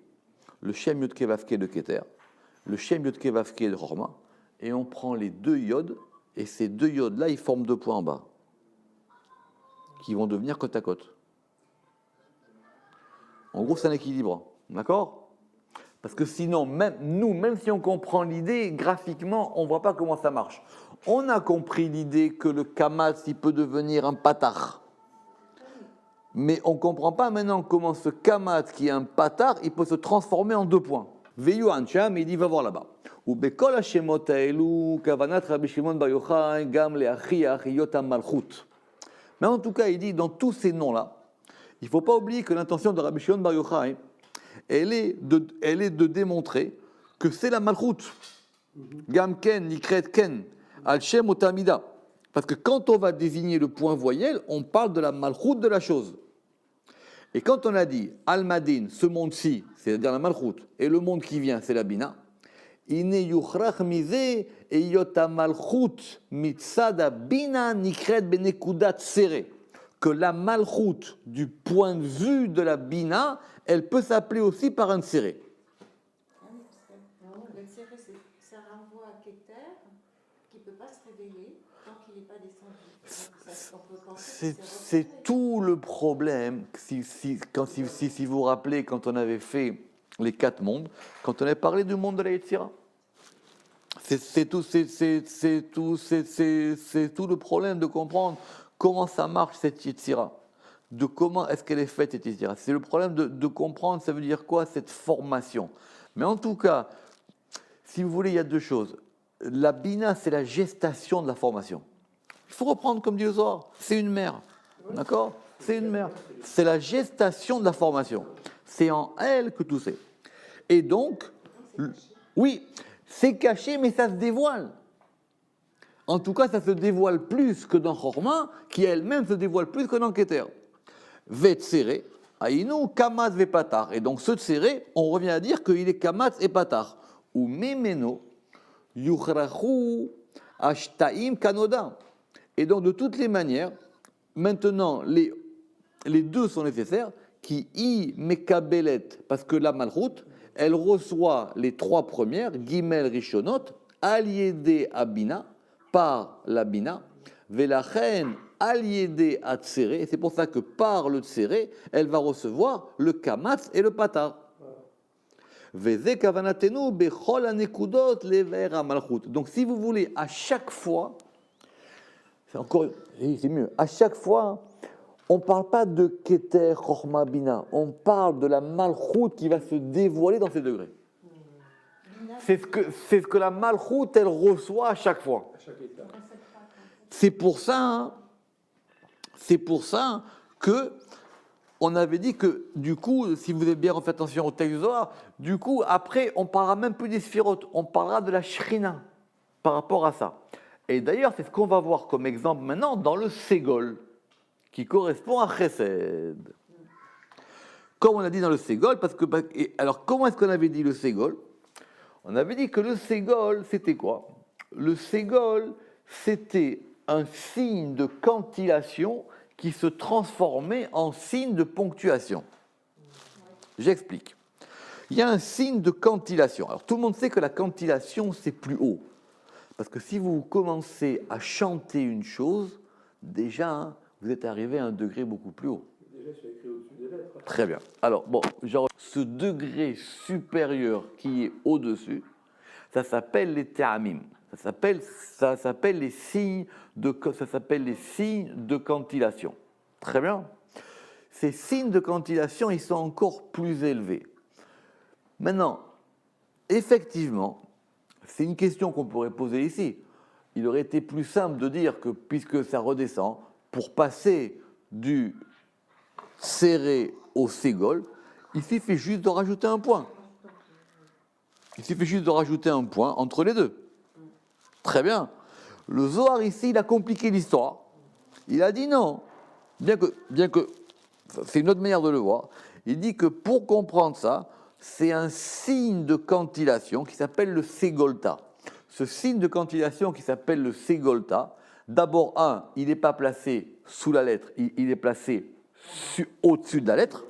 Le Shem Yod Kevavke de Keter, le Shem Yod Kevavke de Chorma, et on prend les deux yods, et ces deux yods-là, ils forment deux points en bas, qui vont devenir côte à côte. En gros, c'est un équilibre, d'accord? Parce que sinon, même si on comprend l'idée, graphiquement, on ne voit pas comment ça marche. On a compris l'idée que le kamatz, il peut devenir un patar. Mais on ne comprend pas maintenant comment ce kamatz, qui est un patar, il peut se transformer en deux points. Veyu Ancham, il dit va voir là-bas. Ou Bekol Hashemot Haelu, Kavanat Rabbi Shimon Bar Yochai, Gam Leachiach Yotam Malchut. Mais en tout cas, il dit dans tous ces noms-là, il ne faut pas oublier que l'intention de Rabbi Shimon Bar Yochai, elle est de démontrer que c'est la Malchut. Gam Ken, Nikret Ken, Al Shem Otamida. Parce que quand on va désigner le point voyelle, on parle de la Malchut de la chose. Et quand on a dit Al-Madin, ce monde-ci, c'est-à-dire la Malchut, et le monde qui vient, c'est la Bina, Ine yuchrach mize eyot malchut mitzad bina nikret benekudat tsere. Que la malchut, du point de vue de la Bina, elle peut s'appeler aussi par un tsere. Le tséré, ça renvoie à Keter, qui ne peut pas se réveiller tant qu'il n'est pas descendu. Donc, on peut penser que C'est tout le problème, si vous vous rappelez, quand on avait fait les 4 mondes, quand on avait parlé du monde de la Yetzira. C'est tout le problème de comprendre comment ça marche cette Yetzira. De comment est-ce qu'elle est faite cette Yetzira. C'est le problème de comprendre, ça veut dire quoi cette formation. Mais en tout cas, si vous voulez, il y a 2 choses. La Bina, c'est la gestation de la formation. Il faut reprendre comme dit le Zohar, c'est une mère. D'accord ? C'est une mère. C'est la gestation de la formation. C'est en elle que tout c'est. Et donc, oui, c'est caché, mais ça se dévoile. En tout cas, ça se dévoile plus que dans Chorma, qui elle-même se dévoile plus que dans Keter. Vetsere, aïnou, kamatz vepatar. Et donc, ce tsere, on revient à dire qu'il est kamatz et patar. Ou memeno, yuchrachu, ashtaim kanoda. Et donc, de toutes les manières, maintenant, les 2 sont nécessaires, qui y mekabelet, parce que la malchut, elle reçoit les 3 premières, Gimel Rishonot, aliédé à Bina, par la Bina, Velachen aliédé à Tsere, et c'est pour ça que par le Tsere, elle va recevoir le Kamatz et le Patar. Veze kavanatenu bechol anekudot lever amalchut. Donc si vous voulez, à chaque fois, c'est mieux, à chaque fois, on ne parle pas de Keter, Chorma, Bina. On parle de la Malchut qui va se dévoiler dans ces degrés. C'est ce que la Malchut, elle reçoit à chaque fois. C'est pour ça que on avait dit que, du coup, si vous avez bien fait attention au texte du Zohar, du coup, après, on ne parlera même plus des Sphirot, on parlera de la Shrina par rapport à ça. Et d'ailleurs, c'est ce qu'on va voir comme exemple maintenant dans le Ségol, qui correspond à Chesed. Comme on a dit dans le Ségol, parce que... Alors, comment est-ce qu'on avait dit le Ségol ? On avait dit que le Ségol, c'était quoi ? Le Ségol, c'était un signe de cantillation qui se transformait en signe de ponctuation. J'explique. Il y a un signe de cantillation. Alors, tout le monde sait que la cantillation, c'est plus haut. Parce que si vous commencez à chanter une chose, déjà, vous êtes arrivé à un degré beaucoup plus haut. Déjà, c'est écrit au-dessus des lettres. Très bien. Alors, bon, genre, ce degré supérieur qui est au-dessus, ça s'appelle les théamim. Ça s'appelle les signes de cantillation. Très bien. Ces signes de cantillation, ils sont encore plus élevés. Maintenant, effectivement, c'est une question qu'on pourrait poser ici. Il aurait été plus simple de dire que, puisque ça redescend, pour passer du serré au ségol, il suffit juste de rajouter un point. Il suffit juste de rajouter un point entre les deux. Très bien. Le Zohar ici, il a compliqué l'histoire. Il a dit non. Bien que c'est une autre manière de le voir. Il dit que pour comprendre ça, c'est un signe de cantillation qui s'appelle le ségolta. Ce signe de cantillation qui s'appelle le ségolta, d'abord, il n'est pas placé sous la lettre, il est placé au-dessus de la lettre.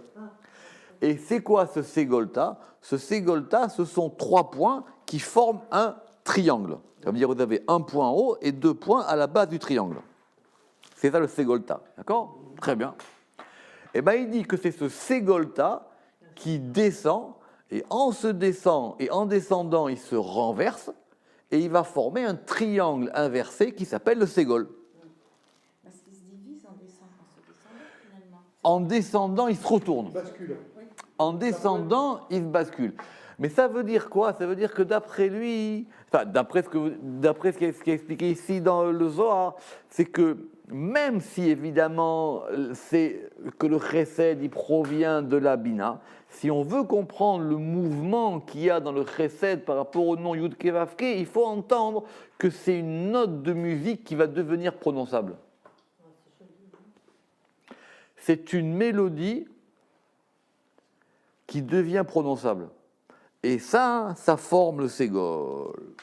Et c'est quoi ce ségolta ? Ce ségolta, ce sont 3 points qui forment un triangle. Ça veut dire que vous avez un point en haut et 2 points à la base du triangle. C'est ça le ségolta. D'accord ? Très bien. Et bien, il dit que c'est ce ségolta qui descend, et en descendant, il se renverse, et il va former un triangle inversé qui s'appelle le ségol. Parce qu'il se divise en descendant, finalement. En descendant, il se retourne. Bascule. En descendant, il se bascule. Mais ça veut dire quoi? Ça veut dire que d'après lui, enfin, d'après ce qui est expliqué ici dans le Zohar, c'est que même si évidemment c'est que le chesed il provient de la bina, si on veut comprendre le mouvement qu'il y a dans le chesed par rapport au nom Yud Kei Vav Kei, il faut entendre que c'est une note de musique qui va devenir prononçable. C'est une mélodie qui devient prononçable. Et ça forme le ségol.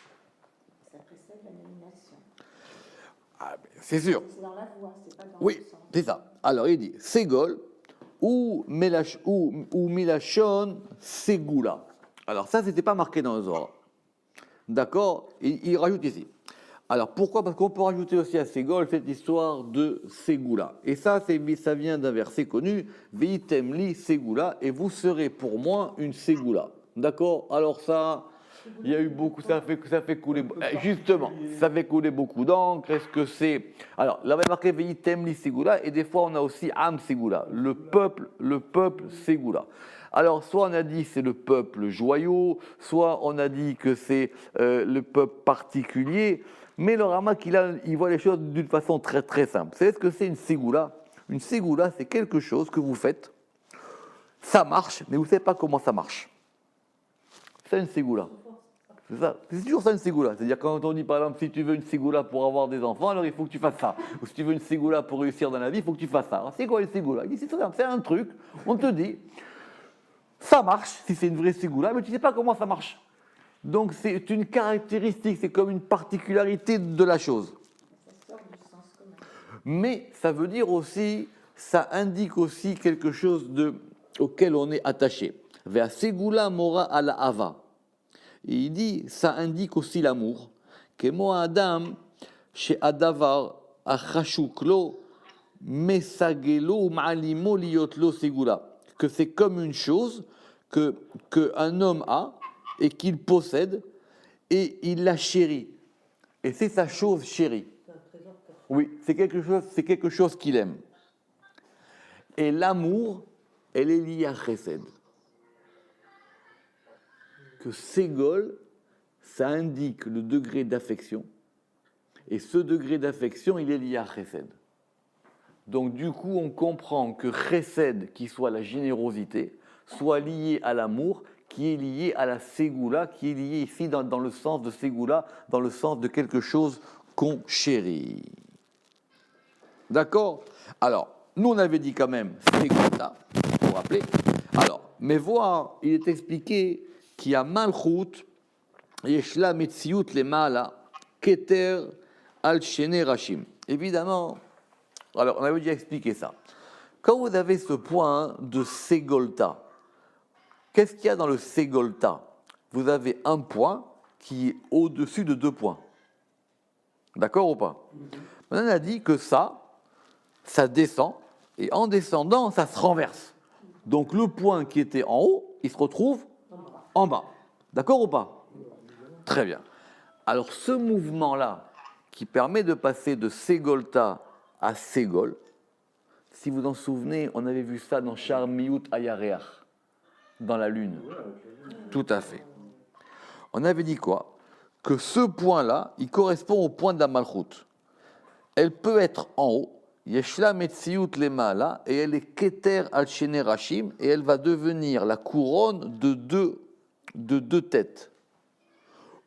Ça précède la nomination. Ah, c'est sûr. C'est dans la voix, c'est pas dans Oui, le son. c'est ça. Alors il dit ségol ou milachon ségula. Alors ça, c'était pas marqué dans le Zohar. D'accord? Il rajoute ici. Alors pourquoi? Parce qu'on peut rajouter aussi à ségol cette histoire de ségula. Et ça vient d'un verset connu, Veitem li ségula, et vous serez pour moi une ségula. D'accord? Alors ça, il y a eu beaucoup, ça fait couler, justement, ça fait couler beaucoup d'encre. Est-ce que c'est... Alors, là, on va marquer Veitem li ségula, et des fois, on a aussi Am ségula, le peuple ségula. Alors, soit on a dit c'est le peuple joyau, soit on a dit que c'est le peuple particulier, mais le Ramak, il voit les choses d'une façon très très simple. Vous savez ce que c'est une ségoula? Une ségoula, c'est quelque chose que vous faites, ça marche, mais vous ne savez pas comment ça marche. C'est une ségoula. C'est ça. C'est toujours ça une ségoula. C'est-à-dire quand on dit par exemple si tu veux une ségoula pour avoir des enfants, alors il faut que tu fasses ça. Ou si tu veux une ségoula pour réussir dans la vie, il faut que tu fasses ça. Alors, c'est quoi une ségoula? Il dit c'est très simple, c'est un truc, on te dit, ça marche si c'est une vraie ségoula, mais tu ne sais pas comment ça marche. Donc c'est une caractéristique, c'est comme une particularité de la chose. Ça sort du sens commun. Mais ça veut dire aussi, ça indique aussi quelque chose auquel on est attaché. Vers Segula Mora ala Ava. Et il dit, ça indique aussi l'amour. Que moi Adam, chez Adavar, Achashuklo, Mesagelo, Ma'alimo, Liotlo, Segula. Que c'est comme une chose qu'un homme a et qu'il possède et il la chérit. Et c'est sa chose chérie. Oui, c'est quelque chose qu'il aime. Et l'amour, elle est liée à chesed. Que ségol, ça indique le degré d'affection. Et ce degré d'affection, il est lié à chesed. Donc du coup, on comprend que chesed, qui soit la générosité, soit lié à l'amour, qui est lié à la ségoula, qui est lié ici dans le sens de ségoula, dans le sens de quelque chose qu'on chérit. D'accord? Alors, nous on avait dit quand même ségoula, pour vous rappeler. Alors, mais voir, il est expliqué qu'il y a malchut, yeshla metziut le mala, keter al shene rashim. Évidemment, alors on avait déjà expliqué ça. Quand vous avez ce point de ségolta, qu'est-ce qu'il y a dans le ségolta? Vous avez un point qui est au-dessus de deux points. D'accord ou pas? On a dit que ça descend, et en descendant, ça se renverse. Donc le point qui était en haut, il se retrouve en bas. D'accord ou pas? Très bien. Alors ce mouvement-là, qui permet de passer de ségolta à ségol, si vous en souvenez, on avait vu ça dans Charmiout Ayareach, dans la lune. Tout à fait. On avait dit quoi? Que ce point-là, il correspond au point de la malchut. Elle peut être en haut, Yeshla Metziut Lemala, et elle est Keter al Shene Rashim, et elle va devenir la couronne de deux têtes.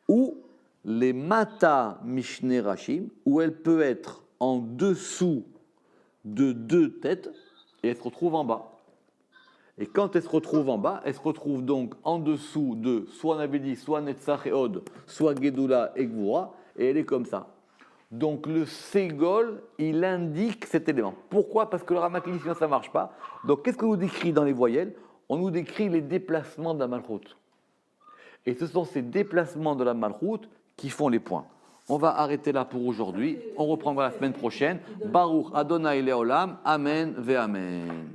Ou les Mata Mishne Rashim, où elle peut être en dessous de deux têtes, et elle se retrouve en bas. Et quand elle se retrouve en bas, elle se retrouve donc en dessous de, soit on avait dit, soit Netzach et Od, soit Gedula et Gvura, et elle est comme ça. Donc le ségol, il indique cet élément. Pourquoi? Parce que le Ramak dit sinon ça ne marche pas. Donc qu'est-ce qu'on nous décrit dans les voyelles? On nous décrit les déplacements de la malchut. Et ce sont ces déplacements de la malchut qui font les points. On va arrêter là pour aujourd'hui. On reprendra la semaine prochaine. Baruch Adonai Leolam. Amen ve Amen.